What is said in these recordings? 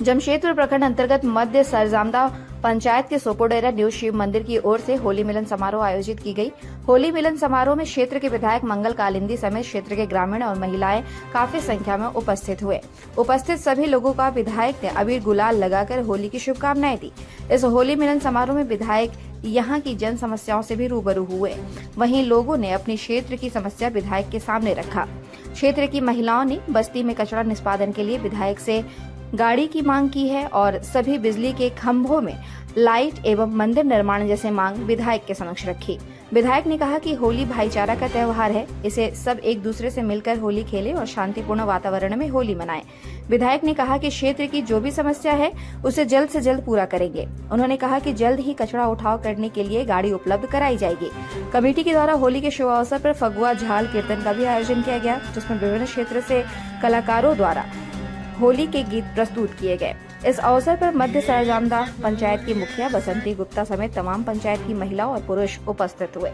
जमशेदपुर प्रखंड अंतर्गत मध्य सरजामदा पंचायत के सोपोडेरा न्यू शिव मंदिर की ओर से होली मिलन समारोह आयोजित की गई। होली मिलन समारोह में क्षेत्र के विधायक मंगल कालिंदी समेत क्षेत्र के ग्रामीण और महिलाएं काफी संख्या में उपस्थित हुए। उपस्थित सभी लोगों का विधायक ने अबीर गुलाल लगाकर होली की शुभकामनाएं दी। इस होली मिलन समारोह में विधायक यहाँ की जन समस्याओं से भी रूबरू हुए। वहीं लोगों ने अपनी क्षेत्र की समस्या विधायक के सामने रखा। क्षेत्र की महिलाओं ने बस्ती में कचरा निष्पादन के लिए विधायक से गाड़ी की मांग की है और सभी बिजली के खंभों में लाइट एवं मंदिर निर्माण जैसे मांग विधायक के समक्ष रखी। विधायक ने कहा कि होली भाईचारा का त्योहार है, इसे सब एक दूसरे से मिलकर होली खेलें और शांतिपूर्ण वातावरण में होली मनाएं। विधायक ने कहा कि क्षेत्र की जो भी समस्या है उसे जल्द से जल्द पूरा करेंगे। उन्होंने कहा कि जल्द ही कचरा उठाव करने के लिए गाड़ी उपलब्ध कराई जाएगी। कमेटी के द्वारा होली के शुभ अवसर पर फगुआ झाल कीर्तन का भी आयोजन किया गया, जिसमें विभिन्न क्षेत्र से कलाकारों द्वारा होली के गीत प्रस्तुत किए गए। इस अवसर पर मध्य सरजामदा पंचायत की मुखिया बसंती गुप्ता समेत तमाम पंचायत की महिला और पुरुष उपस्थित हुए।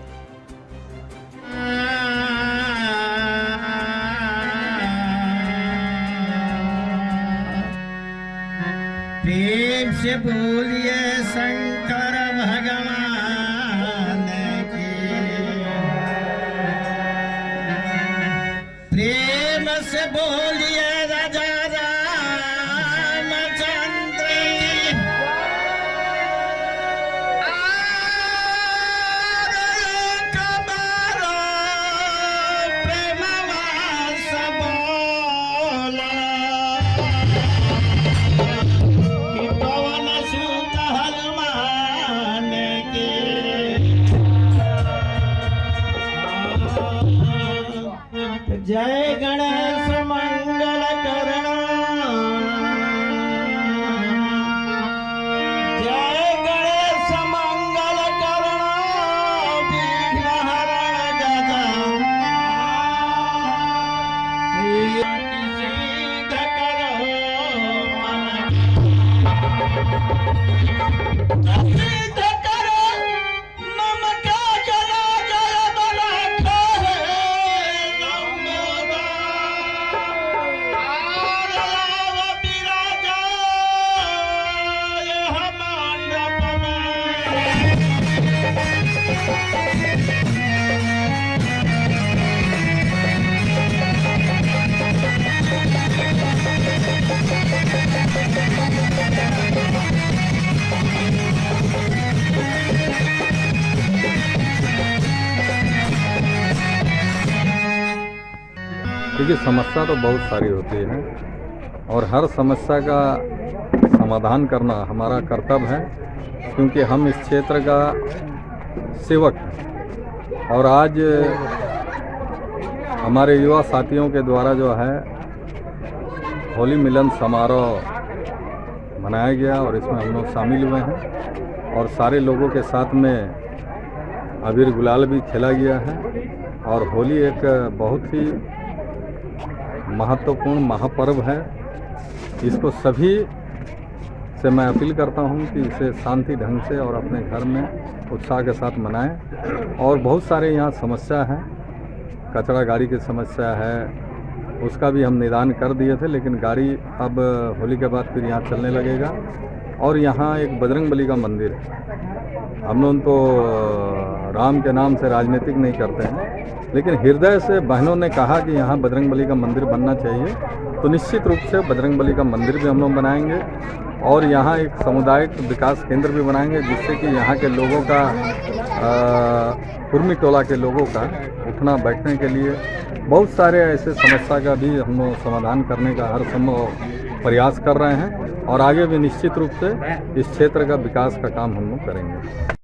प्रेम से बोलिए शंकर भगवान की, प्रेम से बोलिए राजा रामचंद्र की। कबारो प्रेमवास बोला कि पवन सुत हनुमान के। जय गणेश मंगल करण, जय गणेश मंगल करण, विघ्न हरण गजानन, सिद्ध करो सिद्ध करो मम काज जय बराखो लंबोदर। आलाव बिराजा यह मंडप में। देखिए, समस्या तो बहुत सारी होती है और हर समस्या का समाधान करना हमारा कर्तव्य है, क्योंकि हम इस क्षेत्र का सेवक हैं। और आज हमारे युवा साथियों के द्वारा जो है होली मिलन समारोह मनाया गया और इसमें हम लोग शामिल हुए हैं और सारे लोगों के साथ में अबीर गुलाल भी खेला गया है। और होली एक बहुत ही महत्वपूर्ण महापर्व है। इसको सभी से मैं अपील करता हूं कि इसे शांति ढंग से और अपने घर में उत्साह के साथ मनाएं। और बहुत सारे यहाँ समस्या है, कचरा गाड़ी की समस्या है, उसका भी हम निदान कर दिए थे, लेकिन गाड़ी अब होली के बाद फिर यहाँ चलने लगेगा। और यहाँ एक बजरंगबली का मंदिर है। हम लोग तो राम के नाम से राजनीतिक नहीं करते हैं, लेकिन हृदय से बहनों ने कहा कि यहाँ बजरंगबली का मंदिर बनना चाहिए, तो निश्चित रूप से बजरंगबली का मंदिर भी हम लोग बनाएंगे और यहाँ एक सामुदायिक विकास केंद्र भी बनाएंगे, जिससे कि यहाँ के लोगों का कुर्मी टोला के लोगों का उठना बैठने के लिए बहुत सारे ऐसे समस्या का भी हम लोग समाधान करने का हर संभव प्रयास कर रहे हैं और आगे भी निश्चित रूप से इस क्षेत्र का विकास का काम हम लोग करेंगे।